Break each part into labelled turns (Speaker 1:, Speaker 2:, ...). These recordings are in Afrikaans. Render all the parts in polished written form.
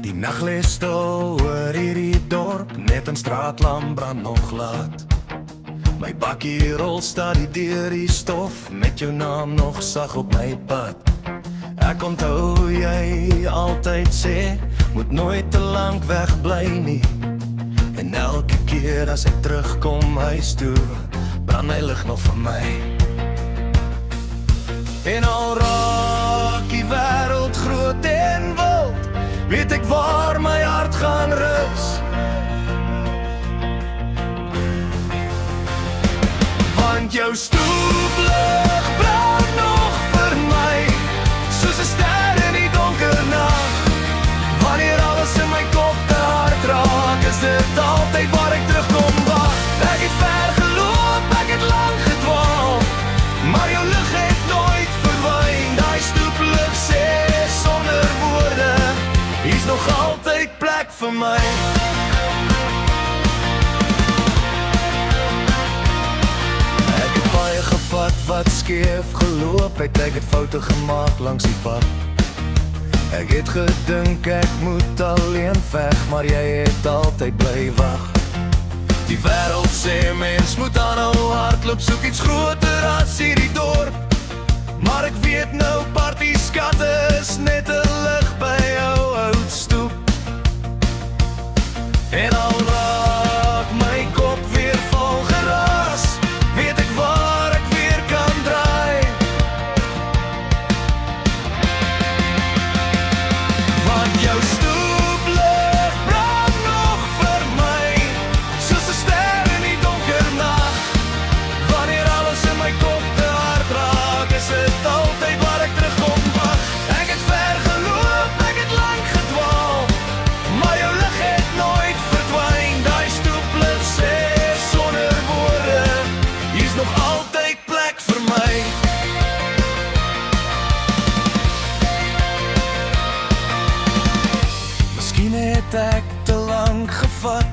Speaker 1: Die nag lê stil oor hierdie dorp, net 'n straatlamp brand nog laat. My bakkie rol stadig deur die stof, met jou naam nog sag op my pad. Ek onthou jy altyd sê, moet nooit te lank weg bly nie. En elke keer as ek terugkom huis toe, brand my lig nog vir my. En al raak die wêreld groot en wild, weet ek waar my hart gaan rus. Want jou stoeplig brand nog vir my, soos 'n ster in die donker nag. Wanneer alles in my kop te hard raak, is dit altyd waar ek terugkom wag. Ek het ver geloop, ek het lang gedwaal, maar jou lig het nooit verdwyn. Daai stoeplig sê sonder woorde, hier's nog altyd plek vir my. Ek het baie gevat wat skeef geloop het, ek het foute gemaak langs die pad. Ek het gedink ek moet alleen veg, maar jy het altyd bly wag. Die wêreld sê mens moet aanhou hardloop, soek iets groter as hierdie dorp. Maar ek weet nou party skatte is net 'n lig by jou oud stoep. En al raak my kop weer vol geraas, weet ek waar ek weer kan draai. Want jou stoeplig brand nog vir my, soos 'n ster in die donker nag. Wanneer alles in my kop te hard raak, is dit altyd waar ek terugkom wag. Ek het ver geloop, ek het lang gedwaal, maar jou lig het nooit verdwyn. Daai stoeplig sê sonder woorde, hier's nog altyd plek vir my. Miskien het ek te lank gevat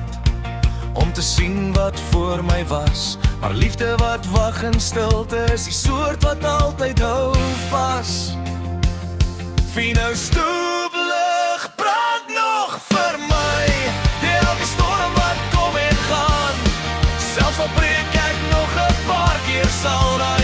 Speaker 1: om te sien wat voor my was, maar liefde wat wag in stilte is die soort wat altyd hou vas. Vir nou stoeplig brand nog vir my, deur elke storm wat kom en gaan. Selfs al breek ek nog 'n paar keer, sal daai